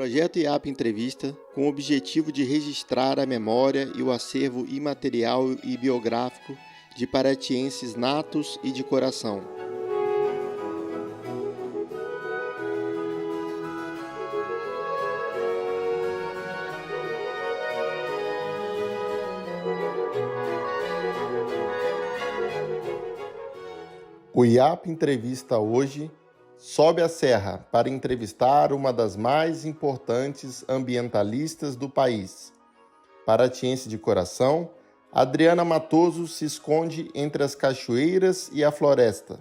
Projeto IAP Entrevista, com o objetivo de registrar a memória e o acervo imaterial e biográfico de paratienses natos e de coração. O IAP Entrevista hoje sobe a serra para entrevistar uma das mais importantes ambientalistas do país. Paratiense de coração, Adriana Matoso se esconde entre as cachoeiras e a floresta.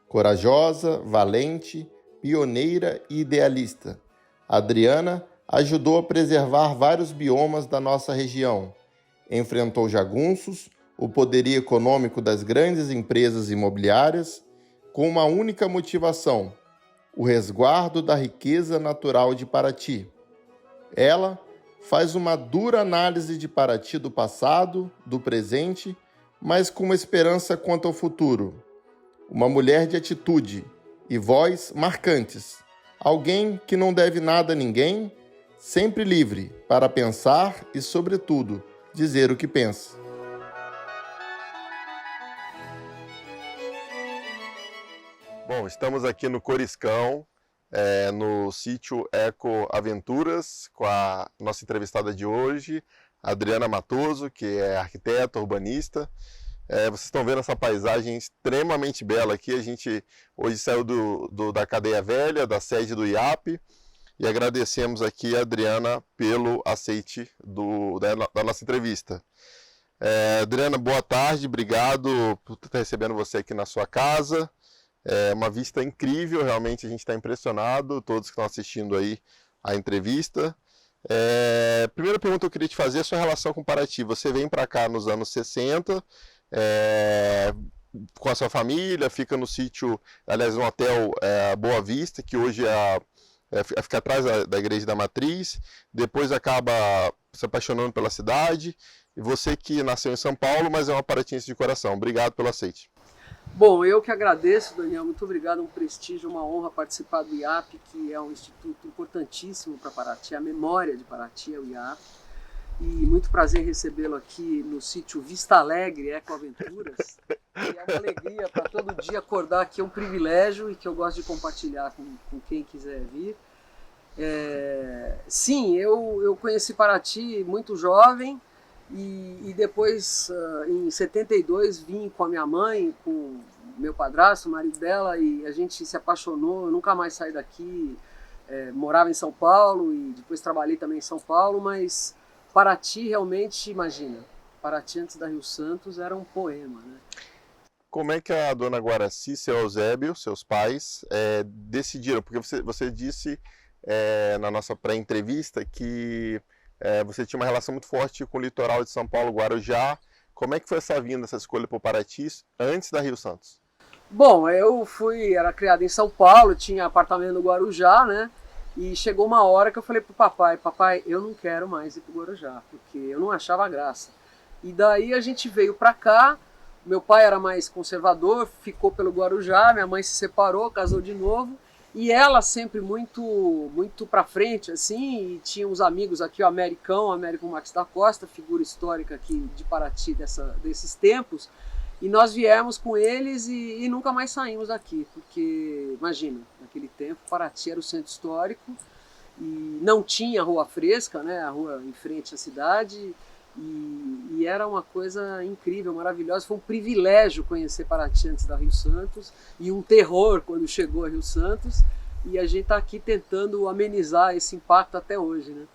Corajosa, valente, pioneira e idealista, Adriana ajudou a preservar vários biomas da nossa região. Enfrentou jagunços, o poderio econômico das grandes empresas imobiliárias, com uma única motivação: o resguardo da riqueza natural de Paraty. Ela faz uma dura análise de Paraty do passado, do presente, mas com uma esperança quanto ao futuro. Uma mulher de atitude e voz marcantes. Alguém que não deve nada a ninguém, sempre livre para pensar e, sobretudo, dizer o que pensa. Bom, estamos aqui no Coriscão, no sítio Eco Aventuras, com a nossa entrevistada de hoje, Adriana Matoso, que é arquiteta, urbanista. Vocês estão vendo essa paisagem extremamente bela aqui. A gente hoje saiu da Cadeia Velha, da sede do IAP, e agradecemos aqui a Adriana pelo aceite da nossa entrevista. Adriana, boa tarde, obrigado por estar recebendo você aqui na sua casa. É uma vista incrível, realmente a gente está impressionado, todos que estão assistindo aí a entrevista. Primeira pergunta que eu queria te fazer é a sua relação com Paraty. Você vem para cá nos anos 60, com a sua família, fica no sítio, aliás, no hotel Boa Vista, que hoje fica atrás da Igreja da Matriz, depois acaba se apaixonando pela cidade, e você que nasceu em São Paulo, mas é uma paratiense de coração. Obrigado pelo aceite. Bom, eu que agradeço, Daniel, muito obrigado, é um prestígio, uma honra participar do IAP, que é um instituto importantíssimo para Paraty, a memória de Paraty é o IAP, e muito prazer recebê-lo aqui no sítio Vista Alegre, Eco Aventuras, e é uma alegria para todo dia acordar aqui, é um privilégio e que eu gosto de compartilhar com quem quiser vir. Sim, eu conheci Paraty muito jovem, e depois, em 72, vim com a minha mãe, com meu padrasto, o marido dela, e a gente se apaixonou, eu nunca mais saí daqui, morava em São Paulo e depois trabalhei também em São Paulo, mas Paraty realmente, imagina, Paraty antes da Rio Santos era um poema, né? Como é que a dona Guaraci e seu Eusébio, seus pais, decidiram? Porque você disse na nossa pré-entrevista que você tinha uma relação muito forte com o litoral de São Paulo, Guarujá. Como é que foi essa vinda, essa escolha por Paraty antes da Rio Santos? Bom, eu era criado em São Paulo, tinha apartamento no Guarujá, né? E chegou uma hora que eu falei pro papai, eu não quero mais ir pro Guarujá, porque eu não achava graça. E daí a gente veio pra cá, meu pai era mais conservador, ficou pelo Guarujá, minha mãe se separou, casou de novo. E ela sempre muito pra frente, assim, e tinha uns amigos aqui, o Américo Max da Costa, figura histórica aqui de Paraty desses tempos, e nós viemos com eles e nunca mais saímos daqui, porque, imagina, naquele tempo Paraty era o centro histórico, e não tinha Rua Fresca, né, a rua em frente à cidade, e era uma coisa incrível, maravilhosa. Foi um privilégio conhecer Paraty antes da Rio Santos e um terror quando chegou a Rio Santos, e a gente está aqui tentando amenizar esse impacto até hoje, né?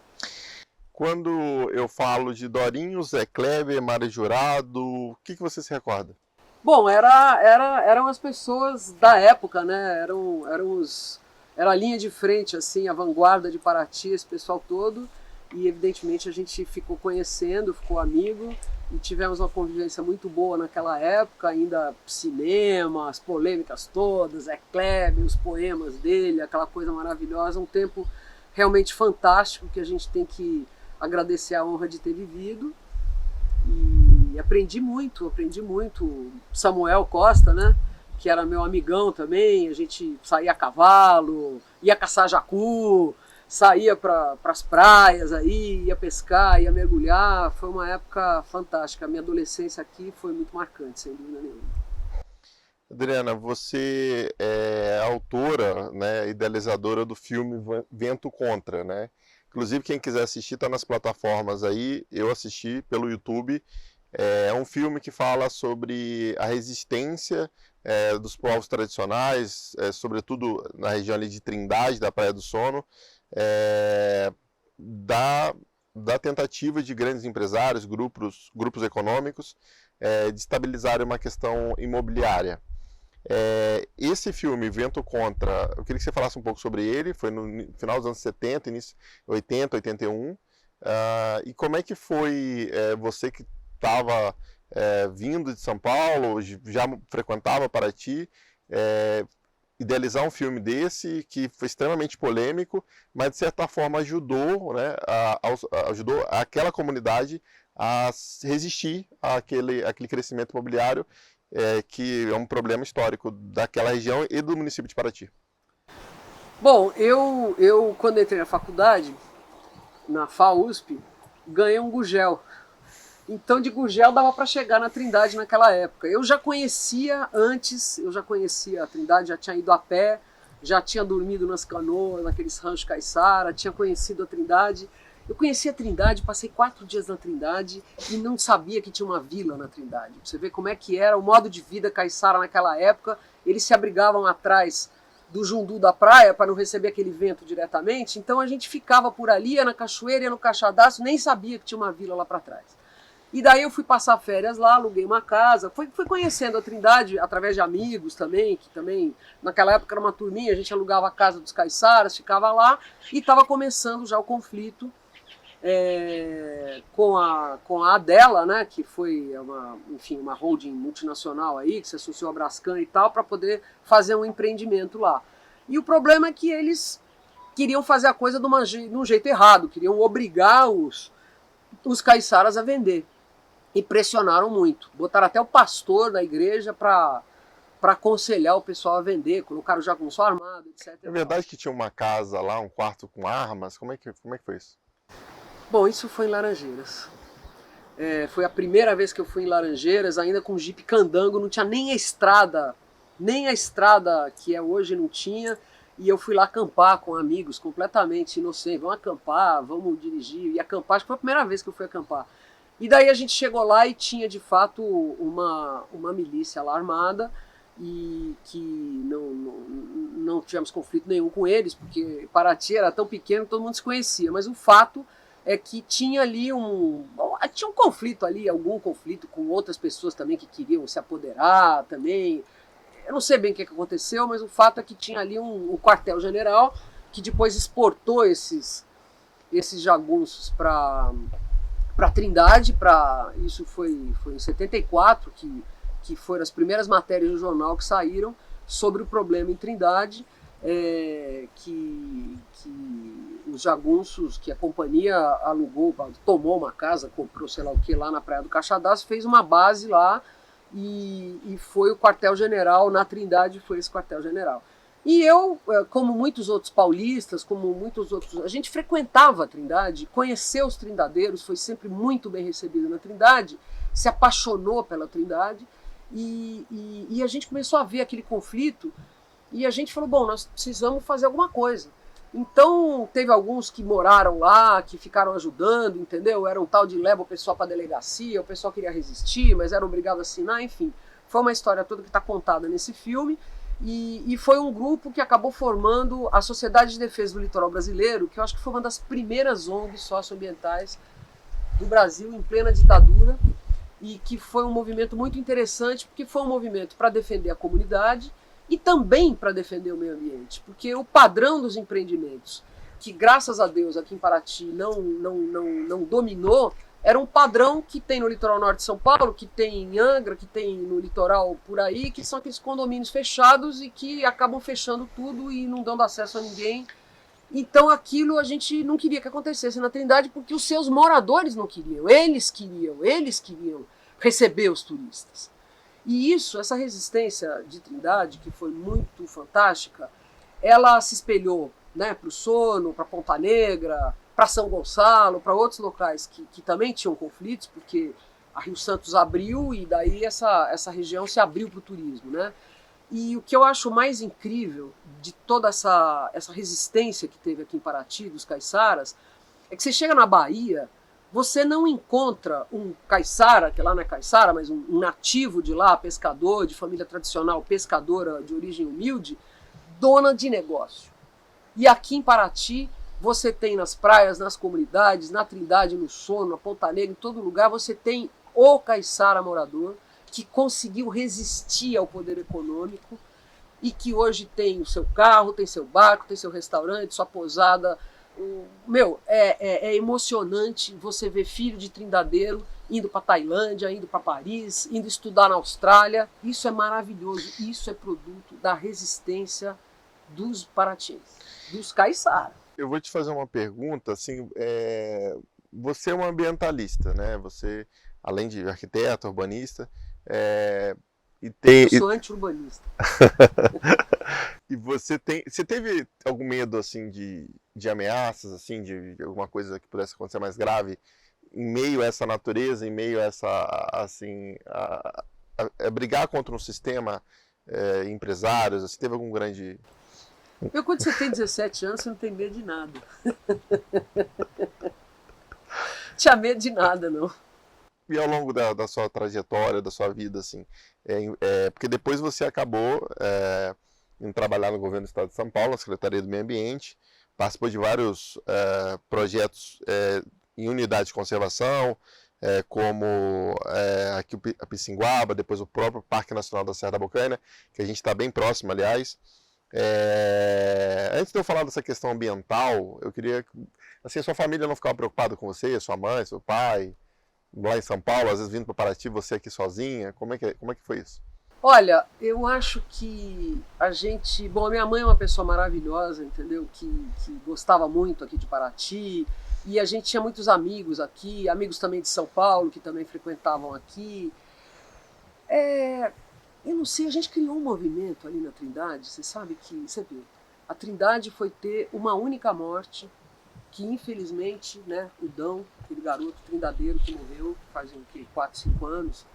Quando eu falo de Dorinho, Zé Kleber, Mário Jurado, o que você se recorda? Bom, eram as pessoas da época, né? Era a linha de frente, assim, a vanguarda de Paraty, esse pessoal todo. E evidentemente a gente ficou conhecendo, ficou amigo e tivemos uma convivência muito boa naquela época, ainda cinema, as polêmicas todas, Kleber, os poemas dele, aquela coisa maravilhosa, um tempo realmente fantástico que a gente tem que agradecer a honra de ter vivido. E aprendi muito, Samuel Costa, né, que era meu amigão também, a gente saía a cavalo, ia caçar jacu, saía para as praias aí, ia pescar, ia mergulhar. Foi uma época fantástica. A minha adolescência aqui foi muito marcante, sem dúvida nenhuma. Adriana, você é autora, né, idealizadora do filme Vento Contra, né? Inclusive, quem quiser assistir está nas plataformas aí. Eu assisti pelo YouTube. É um filme que fala sobre a resistência dos povos tradicionais, sobretudo na região ali de Trindade, da Praia do Sono, é, da, da tentativa de grandes empresários, grupos econômicos, de estabilizarem uma questão imobiliária. Esse filme, Vento Contra, eu queria que você falasse um pouco sobre ele. Foi no final dos anos 70, início 80, 81. E como é que foi você que estava vindo de São Paulo, já frequentava Paraty, idealizar um filme desse que foi extremamente polêmico, mas de certa forma ajudou, né, ajudou aquela comunidade a resistir àquele crescimento imobiliário, que é um problema histórico daquela região e do município de Paraty. Bom, eu quando entrei na faculdade, na FAUSP, ganhei um Gugel. Então de Gugel dava para chegar na Trindade naquela época. Eu já conhecia antes, eu já conhecia a Trindade, já tinha ido a pé, já tinha dormido nas canoas, naqueles ranchos caiçara, tinha conhecido a Trindade. Eu conheci a Trindade, passei 4 dias na Trindade e não sabia que tinha uma vila na Trindade. Você vê como é que era o modo de vida caiçara naquela época. Eles se abrigavam atrás do jundu da praia para não receber aquele vento diretamente. Então a gente ficava por ali, ia na cachoeira, ia no Caixadaço, nem sabia que tinha uma vila lá para trás. E daí eu fui passar férias lá, aluguei uma casa, fui conhecendo a Trindade através de amigos também, que também naquela época era uma turminha, a gente alugava a casa dos caiçaras, ficava lá e estava começando já o conflito com a Adela, né, que foi uma holding multinacional aí, que se associou a Brascan e tal, para poder fazer um empreendimento lá. E o problema é que eles queriam fazer a coisa de um jeito errado, queriam obrigar os caiçaras a vender. E pressionaram muito. Botaram até o pastor da igreja para aconselhar o pessoal a vender, colocaram já com só armado, etc. É verdade que tinha uma casa lá, um quarto com armas? Como é que foi isso? Bom, isso foi em Laranjeiras. Foi a primeira vez que eu fui em Laranjeiras, ainda com Jeep Candango, não tinha nem a estrada que é hoje não tinha, e eu fui lá acampar com amigos, completamente inocentes. Vamos acampar, vamos dirigir, e acampar, acho que foi a primeira vez que eu fui acampar. E daí a gente chegou lá e tinha de fato uma milícia lá armada, e que não tivemos conflito nenhum com eles, porque Paraty era tão pequeno que todo mundo se conhecia, mas o fato é que tinha ali tinha um conflito ali, algum conflito com outras pessoas também que queriam se apoderar também. Eu não sei bem o que aconteceu, mas o fato é que tinha ali um quartel-general que depois exportou esses jagunços para Trindade. Isso foi em 74 que foram as primeiras matérias do jornal que saíram sobre o problema em Trindade, que os jagunços, que a companhia alugou, tomou uma casa, comprou sei lá o que lá na Praia do Caixadaço, fez uma base lá e foi o quartel-general na Trindade, foi esse quartel-general. E eu, como muitos outros paulistas, como muitos outros, a gente frequentava a Trindade, conheceu os trindadeiros, foi sempre muito bem recebido na Trindade, se apaixonou pela Trindade e a gente começou a ver aquele conflito e a gente falou, bom, nós precisamos fazer alguma coisa. Então teve alguns que moraram lá, que ficaram ajudando, entendeu? Era um tal de leva o pessoal para a delegacia, o pessoal queria resistir, mas era obrigado a assinar, enfim. Foi uma história toda que está contada nesse filme. E foi um grupo que acabou formando a Sociedade de Defesa do Litoral Brasileiro, que eu acho que foi uma das primeiras ONGs socioambientais do Brasil em plena ditadura, e que foi um movimento muito interessante, porque foi um movimento para defender a comunidade e também para defender o meio ambiente, porque o padrão dos empreendimentos, que graças a Deus aqui em Paraty não dominou, era um padrão que tem no litoral norte de São Paulo, que tem em Angra, que tem no litoral por aí, que são aqueles condomínios fechados e que acabam fechando tudo e não dando acesso a ninguém. Então aquilo a gente não queria que acontecesse na Trindade, porque os seus moradores não queriam, eles queriam receber os turistas. E isso, essa resistência de Trindade, que foi muito fantástica, ela se espelhou né, para o Sono, para Ponta Negra, para São Gonçalo, para outros locais que também tinham conflitos, porque a Rio Santos abriu e daí essa região se abriu para o turismo, né? E o que eu acho mais incrível de toda essa resistência que teve aqui em Paraty, dos caiçaras, é que você chega na Bahia, você não encontra um caiçara, que lá não é caiçara, mas um nativo de lá, pescador, de família tradicional, pescadora de origem humilde, dona de negócio. E aqui em Paraty, você tem nas praias, nas comunidades, na Trindade, no Sono, na Ponta Negra, em todo lugar, você tem o caiçara morador que conseguiu resistir ao poder econômico e que hoje tem o seu carro, tem seu barco, tem seu restaurante, sua pousada. Meu, é emocionante você ver filho de trindadeiro indo para Tailândia, indo para Paris, indo estudar na Austrália. Isso é maravilhoso. Isso é produto da resistência dos paratienses, dos caiçaras. Eu vou te fazer uma pergunta, assim, você é um ambientalista, né? Você, além de arquiteto, urbanista, eu sou anti-urbanista. E você teve algum medo, assim, de ameaças, assim, de alguma coisa que pudesse acontecer mais grave em meio a essa natureza, em meio a essa, assim, a brigar contra um sistema, empresários, assim, teve algum grande... Quando você tem 17 anos, você não tem medo de nada. Tinha medo de nada, não. E ao longo da sua trajetória, da sua vida, assim, porque depois você acabou indo trabalhar no governo do Estado de São Paulo, na Secretaria do Meio Ambiente, participou de vários projetos em unidade de conservação, como aqui a Pissinguaba, depois o próprio Parque Nacional da Serra da Bocaina, que a gente está bem próximo, aliás. Antes de eu falar dessa questão ambiental, eu queria que assim, a sua família não ficava preocupada com você, sua mãe, seu pai, lá em São Paulo, às vezes vindo para Paraty, você aqui sozinha, como é que foi isso? Olha, eu acho que a gente... Bom, a minha mãe é uma pessoa maravilhosa, entendeu? Que gostava muito aqui de Paraty, e a gente tinha muitos amigos aqui, amigos também de São Paulo, que também frequentavam aqui. Eu não sei, a gente criou um movimento ali na Trindade, você sabe que... Você vê, a Trindade foi ter uma única morte, que infelizmente, né, o Dão, aquele garoto trindadeiro que morreu faz 4, 5 anos,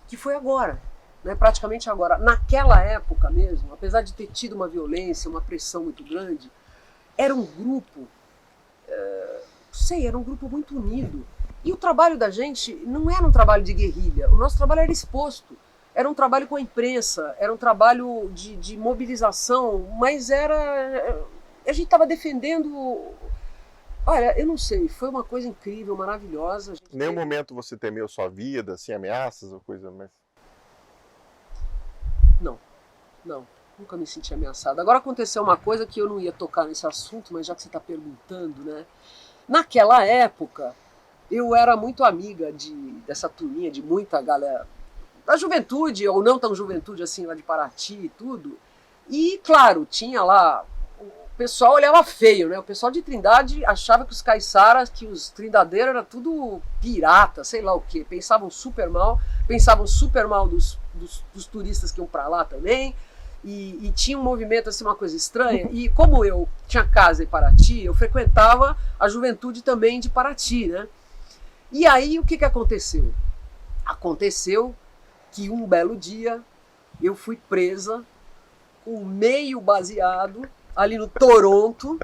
que foi agora. Né, praticamente agora. Naquela época mesmo, apesar de ter tido uma violência, uma pressão muito grande, era um grupo, era um grupo muito unido. E o trabalho da gente não era um trabalho de guerrilha, o nosso trabalho era exposto. Era um trabalho com a imprensa, era um trabalho de mobilização, mas a gente estava defendendo... Olha, eu não sei, foi uma coisa incrível, maravilhosa. Em nenhum momento você temeu sua vida, assim, ameaças ou coisa mais... Não, nunca me senti ameaçado. Agora aconteceu uma coisa que eu não ia tocar nesse assunto, mas já que você está perguntando, né? Naquela época, eu era muito amiga dessa turminha, de muita galera da juventude, ou não tão juventude assim, lá de Paraty e tudo. E, claro, tinha lá... O pessoal olhava feio, né? O pessoal de Trindade achava que os caiçaras, que os trindadeiros era tudo pirata, sei lá o quê. Pensavam super mal dos turistas que iam pra lá também. E tinha um movimento, assim, uma coisa estranha. E como eu tinha casa em Paraty, eu frequentava a juventude também de Paraty, né? E aí, o que aconteceu? Aconteceu que um belo dia eu fui presa com meio baseado ali no Toronto,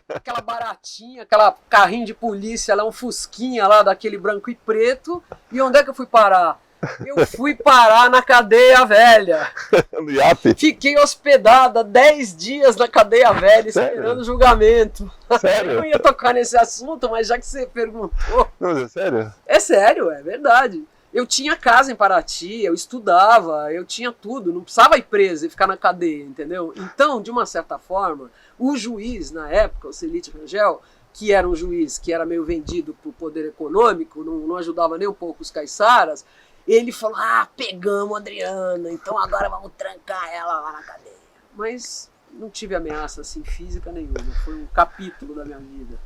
aquela baratinha, aquela carrinho de polícia lá, um fusquinha lá daquele branco e preto. E onde é que eu fui parar? Eu fui parar na cadeia velha. No IAP? Fiquei hospedada 10 dias na cadeia velha, esperando o julgamento. Sério? Eu não ia tocar nesse assunto, mas já que você perguntou... Não, é sério? É sério, é verdade. Eu tinha casa em Paraty, eu estudava, eu tinha tudo, não precisava ir preso e ficar na cadeia, entendeu? Então, de uma certa forma, o juiz, na época, o Celite Rangel, que era um juiz que era meio vendido por poder econômico, não ajudava nem um pouco os caiçaras, ele falou, pegamos a Adriana, então agora vamos trancar ela lá na cadeia. Mas não tive ameaça assim, física nenhuma, foi um capítulo da minha vida.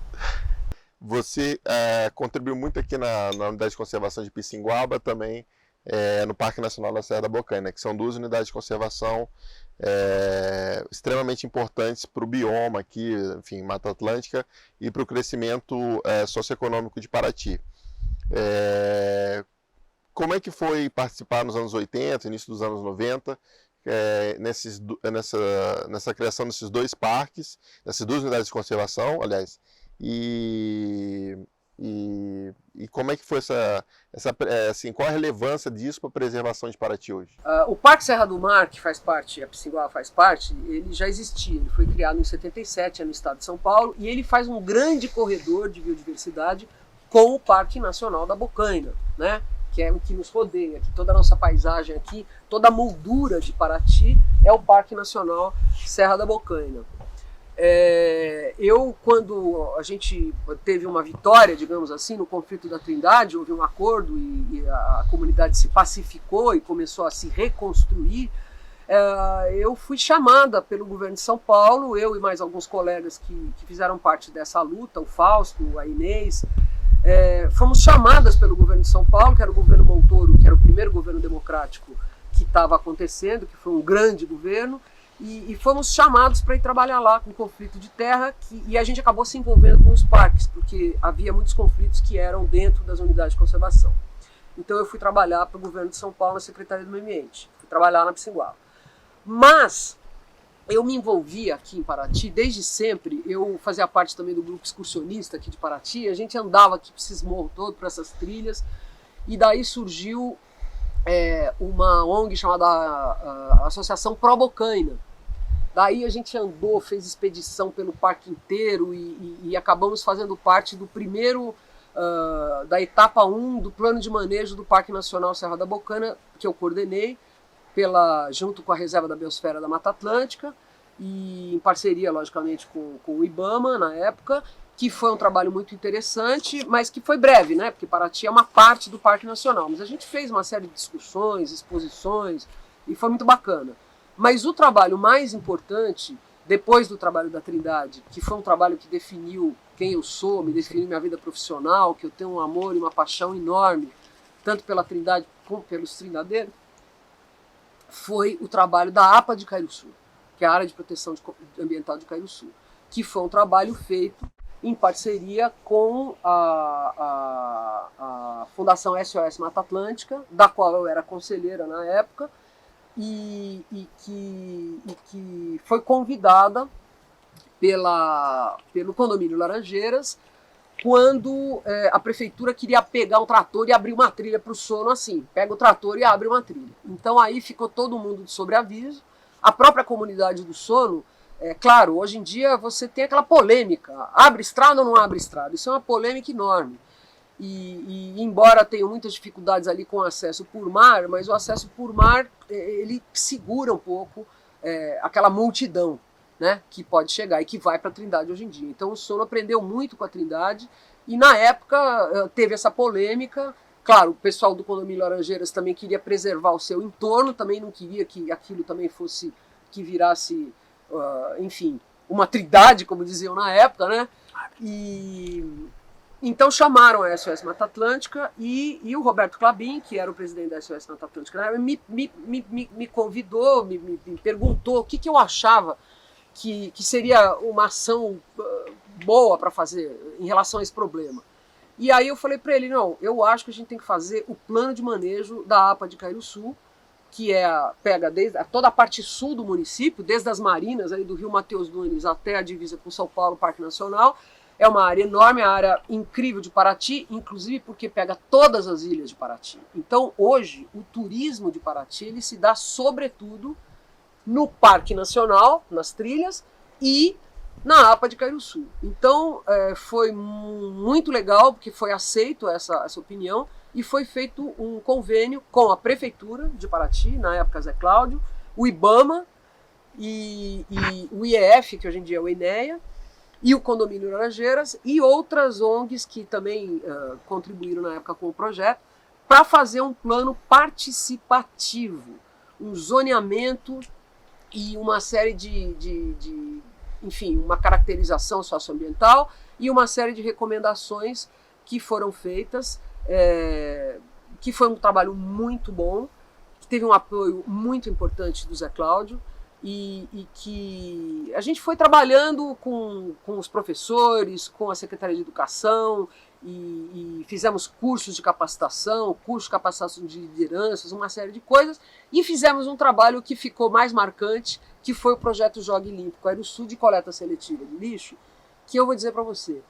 Você contribuiu muito aqui na unidade de conservação de Pissinguaba, também no Parque Nacional da Serra da Bocaina, que são 2 unidades de conservação extremamente importantes para o bioma aqui, enfim, Mata Atlântica, e para o crescimento socioeconômico de Paraty. Como é que foi participar nos anos 80, início dos anos 90, nessa criação desses 2 parques, dessas 2 unidades de conservação, aliás, e como é que foi assim, qual a relevância disso para a preservação de Paraty hoje? O Parque Serra do Mar, que faz parte, a Pisciguá faz parte, ele já existia, ele foi criado em 77, no estado de São Paulo, e ele faz um grande corredor de biodiversidade com o Parque Nacional da Bocaina, né? Que é o que nos rodeia, que toda a nossa paisagem aqui, toda a moldura de Paraty é o Parque Nacional Serra da Bocaina. Quando a gente teve uma vitória, digamos assim, no conflito da Trindade, houve um acordo e a comunidade se pacificou e começou a se reconstruir, eu fui chamada pelo governo de São Paulo, eu e mais alguns colegas que fizeram parte dessa luta, o Fausto, a Inês, fomos chamadas pelo governo de São Paulo, que era o governo Montoro, que era o primeiro governo democrático que estava acontecendo, que foi um grande governo, e fomos chamados para ir trabalhar lá com conflito de terra, e a gente acabou se envolvendo com os parques, porque havia muitos conflitos que eram dentro das unidades de conservação. Então eu fui trabalhar para o governo de São Paulo na Secretaria do Meio Ambiente, fui trabalhar na Pisciguá. Mas eu me envolvi aqui em Paraty desde sempre, eu fazia parte também do grupo excursionista aqui de Paraty, a gente andava aqui para esses morros todos, para essas trilhas, e daí surgiu uma ONG chamada Associação Pro Bocaina. Daí a gente andou, fez expedição pelo parque inteiro e acabamos fazendo parte do primeiro, da etapa 1 do plano de manejo do Parque Nacional Serra da Bocaina, que eu coordenei, junto com a Reserva da Biosfera da Mata Atlântica, e em parceria, logicamente, com o IBAMA, na época, que foi um trabalho muito interessante, mas que foi breve, né? Porque Paraty é uma parte do Parque Nacional. Mas a gente fez uma série de discussões, exposições, e foi muito bacana. Mas o trabalho mais importante, depois do trabalho da Trindade, que foi um trabalho que definiu quem eu sou, me definiu minha vida profissional, que eu tenho um amor e uma paixão enorme, tanto pela Trindade como pelos trindadeiros, foi o trabalho da APA de Caiuçu, que é a Área de Proteção Ambiental de Caiuçu, que foi um trabalho feito em parceria com a Fundação SOS Mata Atlântica, da qual eu era conselheira na época, e que foi convidada pelo Condomínio Laranjeiras, quando a prefeitura queria pegar um trator e abrir uma trilha para o sono assim, pega o trator e abre uma trilha. Então aí ficou todo mundo de sobreaviso, a própria comunidade do sono, claro, hoje em dia você tem aquela polêmica, abre estrada ou não abre estrada, isso é uma polêmica enorme. E embora tenha muitas dificuldades ali com o acesso por mar, mas o acesso por mar, ele segura um pouco aquela multidão, né, que pode chegar e que vai para a Trindade hoje em dia. Então o sono aprendeu muito com a Trindade e na época teve essa polêmica. Claro, o pessoal do Condomínio Laranjeiras também queria preservar o seu entorno, também não queria que aquilo também fosse, que virasse, enfim, uma trindade, como diziam na época, né? Então chamaram a SOS Mata Atlântica e o Roberto Clabin, que era o presidente da SOS Mata Atlântica, me convidou, me perguntou o que eu achava que seria uma ação boa para fazer em relação a esse problema. E aí eu falei para ele, não, eu acho que a gente tem que fazer o plano de manejo da APA de Caiuçu, que pega toda a parte sul do município, desde as marinas ali do Rio Mateus Nunes até a divisa com São Paulo, Parque Nacional. É uma área enorme, uma área incrível de Paraty, inclusive porque pega todas as ilhas de Paraty. Então hoje o turismo de Paraty ele se dá sobretudo no Parque Nacional, nas trilhas, e na APA de Caiuçu. Então foi muito legal, porque foi aceito essa opinião, e foi feito um convênio com a Prefeitura de Paraty, na época Zé Cláudio, o IBAMA e o IEF, que hoje em dia é o INEA, e o Condomínio Laranjeiras, e outras ONGs que também contribuíram na época com o projeto, para fazer um plano participativo, um zoneamento e uma série enfim, uma caracterização socioambiental e uma série de recomendações que foram feitas que foi um trabalho muito bom, que teve um apoio muito importante do Zé Cláudio, e que a gente foi trabalhando com os professores, com a Secretaria de Educação, e fizemos cursos de capacitação de lideranças, uma série de coisas, e fizemos um trabalho que ficou mais marcante, que foi o projeto Jogue Limpo, que era o Sul de Coleta Seletiva de Lixo, que eu vou dizer para você,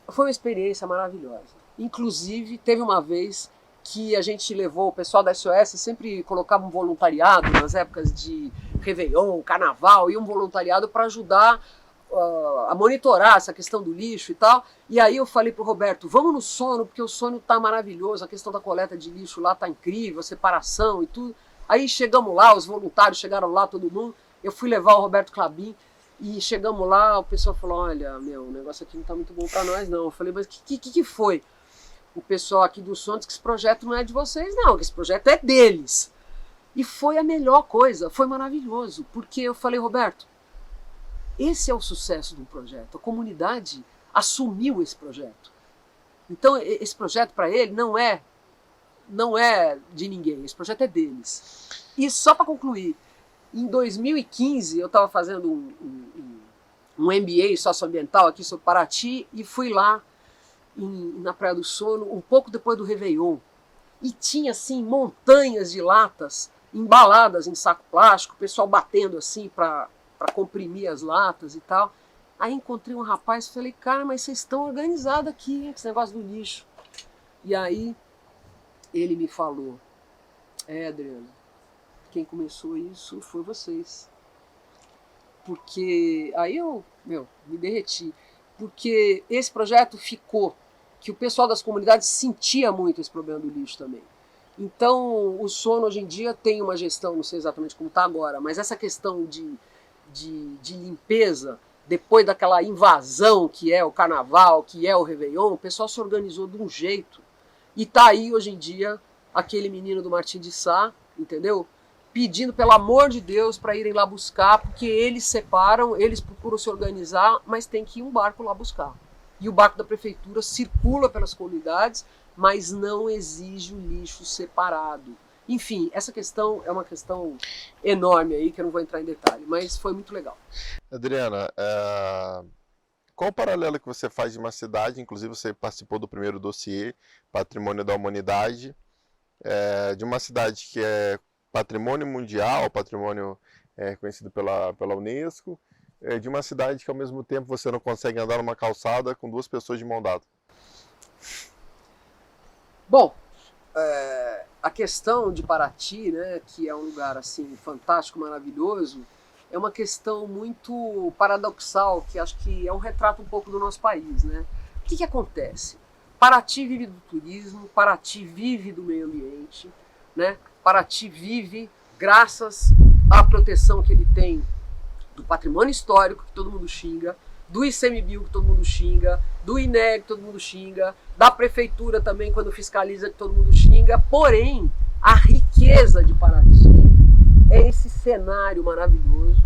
foi uma experiência maravilhosa. Inclusive, teve uma vez que a gente levou, o pessoal da SOS sempre colocava um voluntariado nas épocas de Réveillon, Carnaval, e um voluntariado para ajudar a monitorar essa questão do lixo e tal. E aí eu falei pro Roberto, vamos no Sono, porque o Sono tá maravilhoso, a questão da coleta de lixo lá tá incrível, a separação e tudo. Aí chegamos lá, os voluntários chegaram lá, todo mundo, eu fui levar o Roberto Clabin, e chegamos lá, o pessoal falou, olha, o negócio aqui não tá muito bom para nós não. Eu falei, mas que foi? O pessoal aqui do Sono disse que esse projeto não é de vocês não, que esse projeto é deles. E foi a melhor coisa, foi maravilhoso, porque eu falei, Roberto, esse é o sucesso de um projeto, a comunidade assumiu esse projeto. Então esse projeto para ele não é de ninguém, esse projeto é deles. E só para concluir, em 2015 eu estava fazendo um MBA socioambiental aqui sobre Paraty e fui lá na Praia do Sono, um pouco depois do Réveillon, e tinha assim montanhas de latas embaladas em saco plástico, o pessoal batendo assim para comprimir as latas e tal. Aí encontrei um rapaz e falei, cara, mas vocês estão organizados aqui, esse negócio do lixo. E aí ele me falou, Adriano, quem começou isso foi vocês. Porque aí eu, me derreti. Porque esse projeto ficou, que o pessoal das comunidades sentia muito esse problema do lixo também. Então o Sono hoje em dia tem uma gestão, não sei exatamente como está agora, mas essa questão de limpeza, depois daquela invasão que é o Carnaval, que é o Réveillon, o pessoal se organizou de um jeito. E está aí hoje em dia aquele menino do Martim de Sá, entendeu? Pedindo, pelo amor de Deus, para irem lá buscar, porque eles separam, eles procuram se organizar, mas tem que ir um barco lá buscar. E o barco da prefeitura circula pelas comunidades, mas não exige o lixo separado. Enfim, essa questão é uma questão enorme aí, que eu não vou entrar em detalhe, mas foi muito legal. Adriana, qual o paralelo que você faz de uma cidade, inclusive você participou do primeiro dossiê, Patrimônio da Humanidade, de uma cidade que é patrimônio mundial, patrimônio conhecido pela Unesco, de uma cidade que ao mesmo tempo você não consegue andar numa calçada com duas pessoas de mão dada? Bom, a questão de Paraty, né, que é um lugar assim fantástico, maravilhoso, é uma questão muito paradoxal, que acho que é um retrato um pouco do nosso país, né? O que acontece? Paraty vive do turismo, Paraty vive do meio ambiente, né? Paraty vive graças à proteção que ele tem do patrimônio histórico, que todo mundo xinga, do ICMBio, que todo mundo xinga, do INEG, que todo mundo xinga, da prefeitura também, quando fiscaliza, que todo mundo xinga. Porém, a riqueza de Paraty é esse cenário maravilhoso,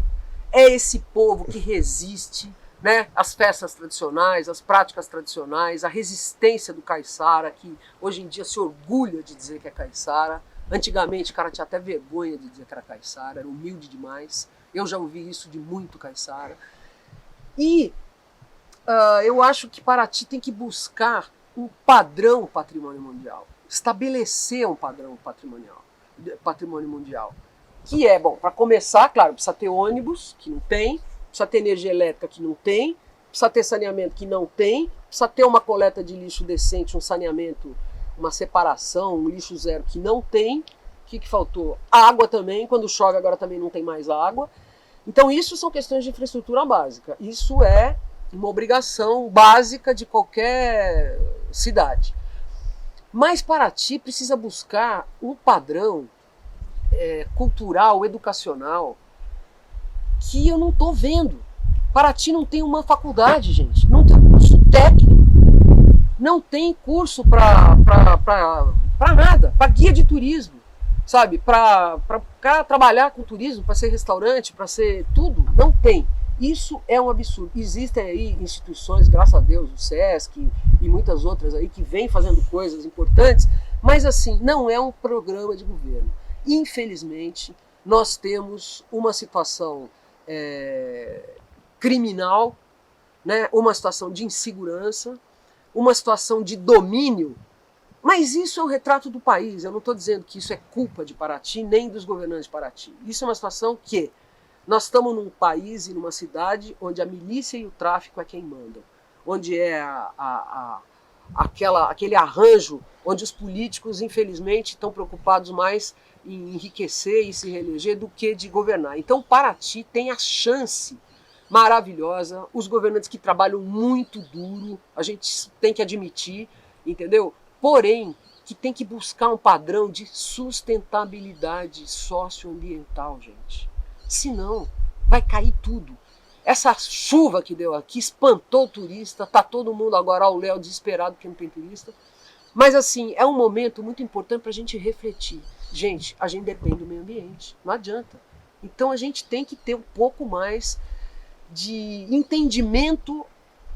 é esse povo que resiste, né? As festas tradicionais, as práticas tradicionais, a resistência do caiçara, que hoje em dia se orgulha de dizer que é caiçara. Antigamente o cara tinha até vergonha de dizer que era caiçara, era humilde demais. Eu já ouvi isso de muito caiçara. E eu acho que Paraty tem que buscar um padrão patrimônio mundial, estabelecer um padrão patrimônio mundial. Que é, bom, para começar, claro, precisa ter ônibus, que não tem, precisa ter energia elétrica, que não tem, precisa ter saneamento, que não tem, precisa ter uma coleta de lixo decente, um saneamento, uma separação, um lixo zero, que não tem. O que faltou? Água também, quando chove agora também não tem mais água. Então isso são questões de infraestrutura básica, isso é uma obrigação básica de qualquer cidade. Mas Paraty precisa buscar um padrão cultural, educacional, que eu não estou vendo. Paraty não tem uma faculdade, gente, não tem curso técnico, não tem curso para nada, para guia de turismo, sabe? Para trabalhar com turismo, para ser restaurante, para ser tudo, não tem. Isso é um absurdo. Existem aí instituições, graças a Deus, o SESC e muitas outras aí que vêm fazendo coisas importantes, mas assim, não é um programa de governo. Infelizmente, nós temos uma situação criminal, né? Uma situação de insegurança, uma situação de domínio, mas isso é um retrato do país. Eu não estou dizendo que isso é culpa de Paraty, nem dos governantes de Paraty. Isso é uma situação que nós estamos num país e numa cidade onde a milícia e o tráfico é quem mandam, onde é aquele arranjo onde os políticos, infelizmente, estão preocupados mais em enriquecer e se reeleger do que de governar. Então, Paraty tem a chance maravilhosa, os governantes que trabalham muito duro, a gente tem que admitir, entendeu? Porém, que tem que buscar um padrão de sustentabilidade socioambiental, gente. Senão, vai cair tudo. Essa chuva que deu aqui espantou o turista, tá todo mundo agora ao léu desesperado porque não tem turista. Mas assim, é um momento muito importante para a gente refletir. Gente, a gente depende do meio ambiente, não adianta. Então a gente tem que ter um pouco mais de entendimento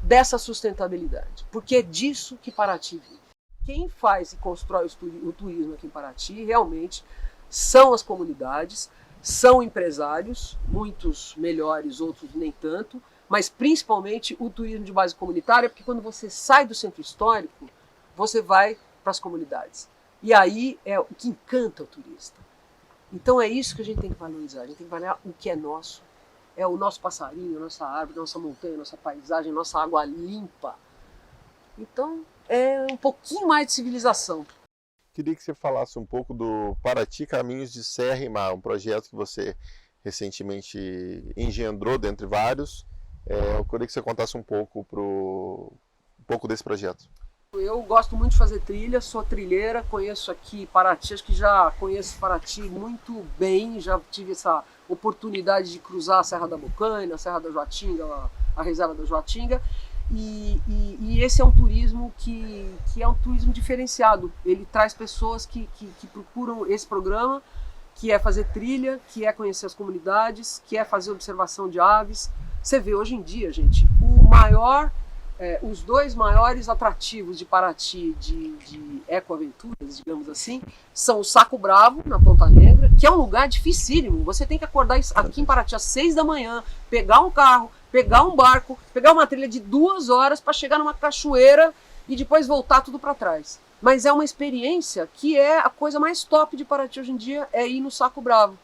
dessa sustentabilidade, porque é disso que Paraty vive. Quem faz e constrói o turismo aqui em Paraty realmente são as comunidades, são empresários, muitos melhores, outros nem tanto, mas principalmente o turismo de base comunitária, porque quando você sai do centro histórico, você vai para as comunidades. E aí é o que encanta o turista. Então é isso que a gente tem que valorizar, a gente tem que valorizar o que é nosso. É o nosso passarinho, a nossa árvore, a nossa montanha, a nossa paisagem, a nossa água limpa. Então é um pouquinho mais de civilização. Queria que você falasse um pouco do Paraty Caminhos de Serra e Mar, um projeto que você recentemente engendrou, dentre vários. Eu queria que você contasse um pouco desse projeto. Eu gosto muito de fazer trilha, sou trilheira, conheço aqui Paraty, acho que já conheço Paraty muito bem, já tive essa oportunidade de cruzar a Serra da Bocaina, a Serra da Joatinga, a Reserva da Joatinga, e esse é um turismo que é um turismo diferenciado. Ele traz pessoas que procuram esse programa, que é fazer trilha, que é conhecer as comunidades, que é fazer observação de aves. Você vê hoje em dia, gente, os dois maiores atrativos de Paraty de ecoaventuras, digamos assim, são o Saco Bravo, na Ponta Negra, que é um lugar dificílimo. Você tem que acordar aqui em Paraty às 6 da manhã, pegar um carro, pegar um barco, pegar uma trilha de 2 horas para chegar numa cachoeira e depois voltar tudo para trás. Mas é uma experiência que é a coisa mais top de Paraty hoje em dia, é ir no Saco Bravo.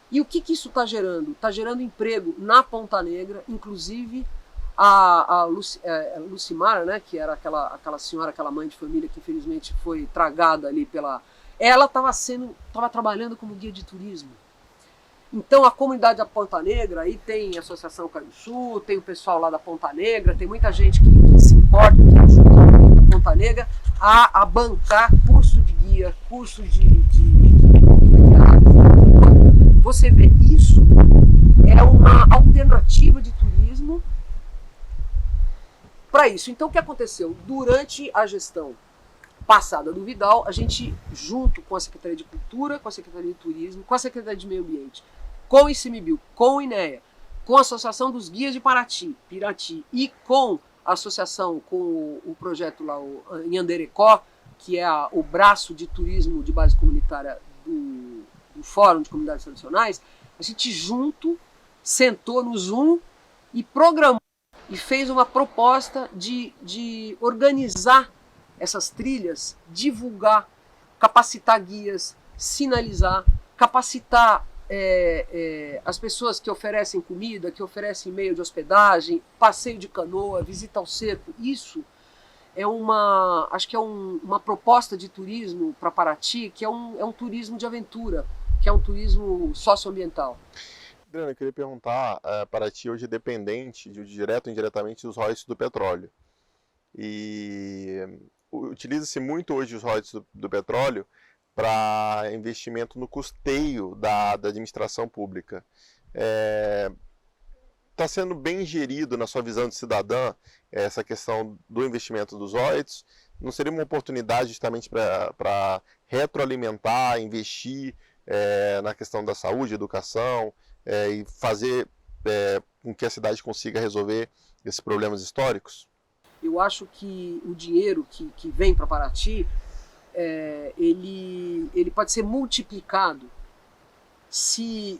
E o que isso está gerando? Está gerando emprego na Ponta Negra, inclusive a Lucimara, né, que era aquela senhora, aquela mãe de família que infelizmente foi tragada ali ela estava trabalhando como guia de turismo. Então a comunidade da Ponta Negra, aí tem a Associação Cariçu, tem o pessoal lá da Ponta Negra, tem muita gente que se importa, que ajuda a Ponta Negra a bancar curso de guia, curso de você vê, isso é uma alternativa de turismo para isso. Então o que aconteceu? Durante a gestão passada do Vidal, a gente, junto com a Secretaria de Cultura, com a Secretaria de Turismo, com a Secretaria de Meio Ambiente, com o ICMBio, com o INEA, com a Associação dos Guias de Paraty e com a associação, com o projeto lá, o Nhanderecó, que é o braço de turismo de base comunitária do Fórum de Comunidades Tradicionais, a gente junto sentou no Zoom e programou e fez uma proposta de organizar essas trilhas, divulgar, capacitar guias, sinalizar, capacitar as pessoas que oferecem comida, que oferecem meio de hospedagem, passeio de canoa, visita ao cerco. Isso é acho que é uma proposta de turismo para Paraty, que é um turismo de aventura, que é um turismo socioambiental. Adriano, eu queria perguntar, Paraty hoje é dependente, direto ou indiretamente, dos royalties do petróleo. E utiliza-se muito hoje os royalties do petróleo para investimento no custeio da administração pública. Está sendo bem gerido, na sua visão de cidadã, essa questão do investimento dos royalties? Não seria uma oportunidade justamente para retroalimentar, investir na questão da saúde, educação, e fazer com que a cidade consiga resolver esses problemas históricos? Eu acho que o dinheiro que vem para Paraty, ele pode ser multiplicado se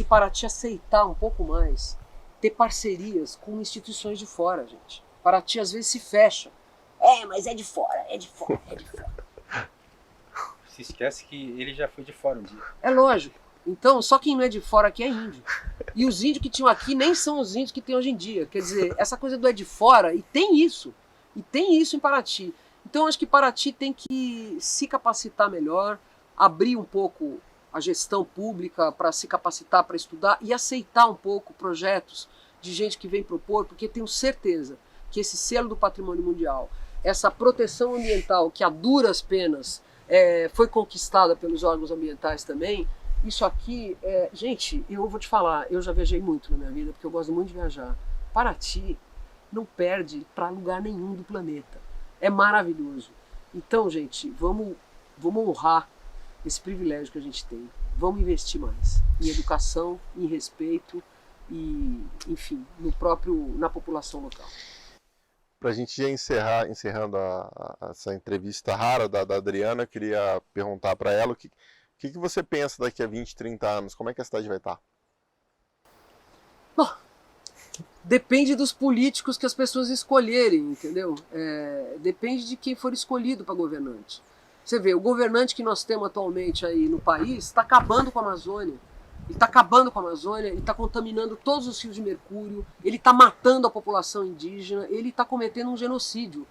Paraty aceitar um pouco mais ter parcerias com instituições de fora, gente. Paraty às vezes se fecha. Mas é de fora, é de fora, é de fora. Se esquece que ele já foi de fora um dia. É lógico. Então, só quem não é de fora aqui é índio. E os índios que tinham aqui nem são os índios que tem hoje em dia. Quer dizer, essa coisa do é de fora, e tem isso. E tem isso em Paraty. Então, acho que Paraty tem que se capacitar melhor, abrir um pouco a gestão pública para se capacitar, para estudar e aceitar um pouco projetos de gente que vem propor, porque tenho certeza que esse selo do patrimônio mundial, essa proteção ambiental que a duras penas foi conquistada pelos órgãos ambientais também, isso aqui, gente, eu vou te falar, eu já viajei muito na minha vida, porque eu gosto muito de viajar. Paraty não perde para lugar nenhum do planeta. É maravilhoso. Então, gente, vamos honrar esse privilégio que a gente tem. Vamos investir mais em educação, em respeito e, enfim, na população local. Para a gente já encerrando essa entrevista rara da Adriana, eu queria perguntar para ela o que você pensa daqui a 20, 30 anos? Como é que a cidade vai estar? Bom, depende dos políticos que as pessoas escolherem, entendeu? Depende de quem for escolhido para governante. Você vê, o governante que nós temos atualmente aí no país está acabando com a Amazônia. Ele está acabando com a Amazônia, ele está contaminando todos os rios de mercúrio, ele está matando a população indígena, ele está cometendo um genocídio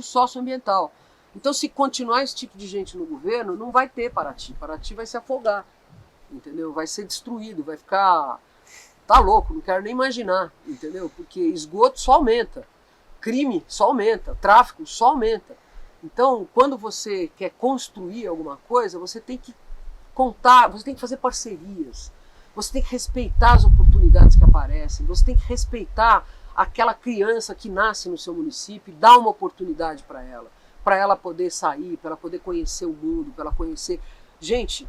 socioambiental. Então, se continuar esse tipo de gente no governo, não vai ter Paraty. Paraty vai se afogar, entendeu? Vai ser destruído, vai ficar... Tá louco, não quero nem imaginar, entendeu? Porque esgoto só aumenta, crime só aumenta, tráfico só aumenta. Então, quando você quer construir alguma coisa, você tem que contar, você tem que fazer parcerias, você tem que respeitar as oportunidades que aparecem, você tem que respeitar aquela criança que nasce no seu município e dar uma oportunidade para ela poder sair, para ela poder conhecer o mundo, para ela conhecer... Gente,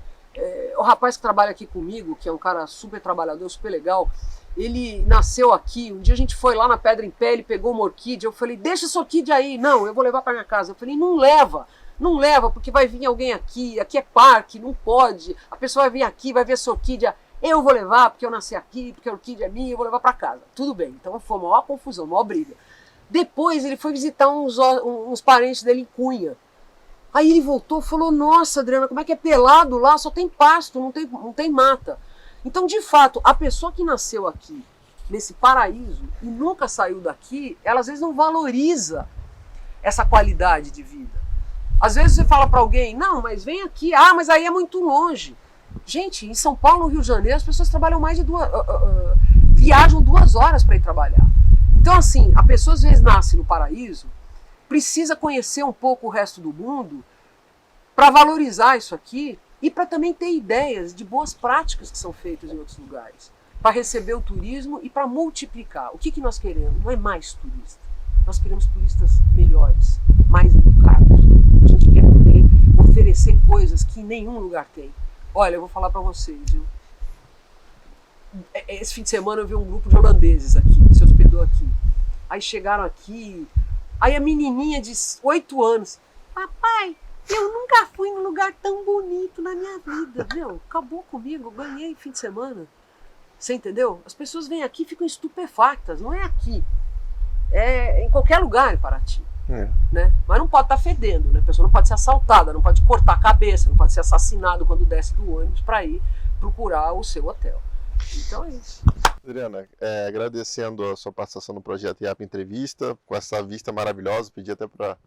o rapaz que trabalha aqui comigo, que é um cara super trabalhador, super legal, ele nasceu aqui, um dia a gente foi lá na Pedra em Pé, ele pegou uma orquídea, eu falei, deixa essa orquídea aí, não, eu vou levar para minha casa. Eu falei, não leva, porque vai vir alguém aqui é parque, não pode, a pessoa vai vir aqui, vai ver essa orquídea, eu vou levar, porque eu nasci aqui, porque a orquídea é minha, eu vou levar para casa. Tudo bem, então foi uma maior confusão, uma maior briga. Depois ele foi visitar uns parentes dele em Cunha. Aí ele voltou e falou, nossa, Adriana, como é que é pelado lá, só tem pasto, não tem mata. Então, de fato, a pessoa que nasceu aqui, nesse paraíso, e nunca saiu daqui, ela às vezes não valoriza essa qualidade de vida. Às vezes você fala para alguém, não, mas vem aqui, mas aí é muito longe. Gente, em São Paulo, no Rio de Janeiro, as pessoas trabalham viajam 2 horas para ir trabalhar. Então, assim, a pessoa às vezes nasce no paraíso, precisa conhecer um pouco o resto do mundo para valorizar isso aqui e para também ter ideias de boas práticas que são feitas em outros lugares, para receber o turismo e para multiplicar. O que nós queremos? Não é mais turista. Nós queremos turistas melhores, mais educados. A gente quer poder oferecer coisas que em nenhum lugar tem. Olha, eu vou falar para vocês, viu? Esse fim de semana eu vi um grupo de holandeses aqui, que se hospedou aqui. Aí chegaram aqui, aí a menininha de 8 anos, papai, eu nunca fui em um lugar tão bonito na minha vida. Meu, acabou comigo, eu ganhei fim de semana. Você entendeu? As pessoas vêm aqui e ficam estupefactas, não é aqui. É em qualquer lugar em Paraty. Né? Mas não pode estar fedendo, né? A pessoa não pode ser assaltada, não pode cortar a cabeça, não pode ser assassinado quando desce do ônibus para ir procurar o seu hotel. Então é isso. Adriana, agradecendo a sua participação no projeto IAP Entrevista, com essa vista maravilhosa, pedi até para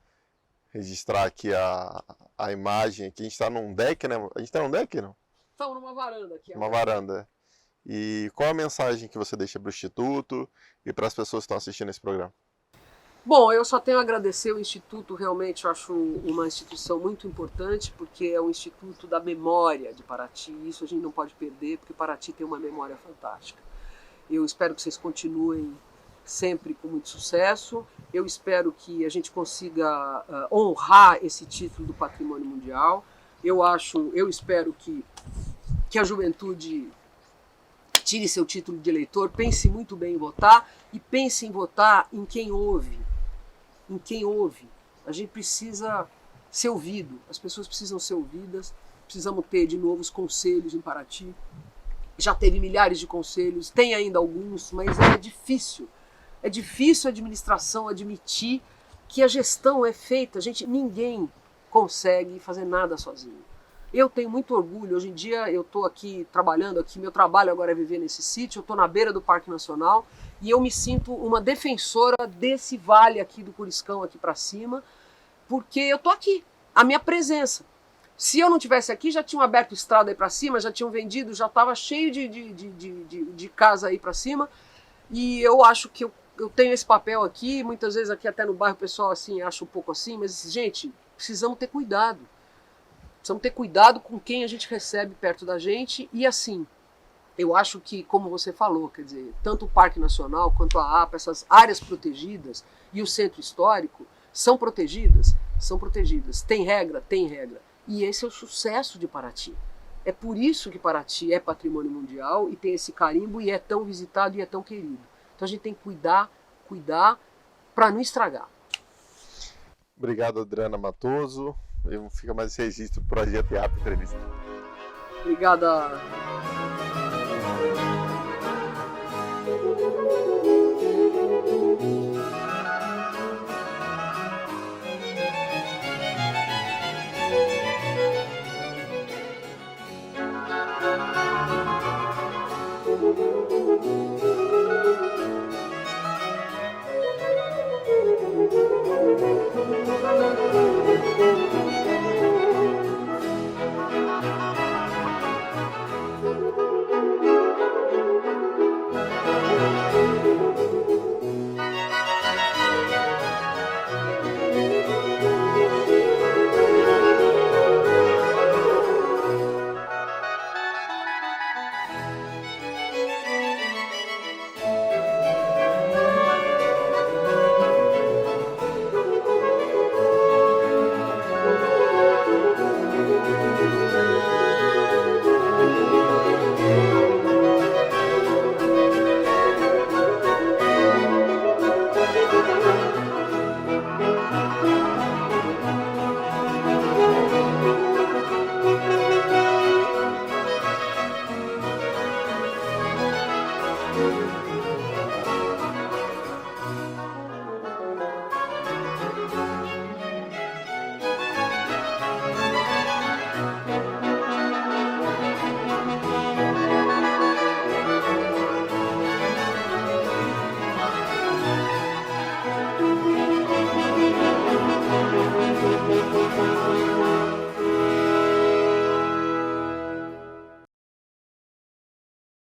registrar aqui a imagem. Aqui a gente está num deck, né? A gente está num deck, não? Estamos numa varanda aqui. Uma varanda. E qual a mensagem que você deixa para o Instituto e para as pessoas que estão assistindo esse programa? Bom, eu só tenho a agradecer o Instituto, realmente eu acho uma instituição muito importante, porque é um instituto da memória de Paraty, e isso a gente não pode perder, porque Paraty tem uma memória fantástica. Eu espero que vocês continuem sempre com muito sucesso, eu espero que a gente consiga honrar esse título do Patrimônio Mundial, eu espero que a juventude tire seu título de eleitor, pense muito bem em votar e pense em votar em quem ouve. Em quem ouve. A gente precisa ser ouvido, as pessoas precisam ser ouvidas, precisamos ter de novo os conselhos em Paraty. Já teve milhares de conselhos, tem ainda alguns, mas é difícil. É difícil a administração admitir que a gestão é feita. Ninguém consegue fazer nada sozinho. Eu tenho muito orgulho. Hoje em dia eu estou aqui trabalhando, meu trabalho agora é viver nesse sítio, eu estou na beira do Parque Nacional e eu me sinto uma defensora desse vale aqui do Curiscão, aqui para cima, porque eu estou aqui, a minha presença. Se eu não tivesse aqui, já tinham aberto estrada aí para cima, já tinham vendido, já estava cheio de casa aí para cima. E eu acho que eu tenho esse papel aqui, muitas vezes aqui até no bairro o pessoal assim, acha um pouco assim, mas gente, precisamos ter cuidado. Precisamos ter cuidado com quem a gente recebe perto da gente. E assim, eu acho que, como você falou, quer dizer, tanto o Parque Nacional quanto a APA, essas áreas protegidas e o Centro Histórico são protegidas? São protegidas. Tem regra? Tem regra. E esse é o sucesso de Paraty. É por isso que Paraty é patrimônio mundial e tem esse carimbo e é tão visitado e é tão querido. Então a gente tem que cuidar para não estragar. Obrigado, Adriana Matoso. Fica mais esse registro do Projeto IAP Entrevista. Obrigada.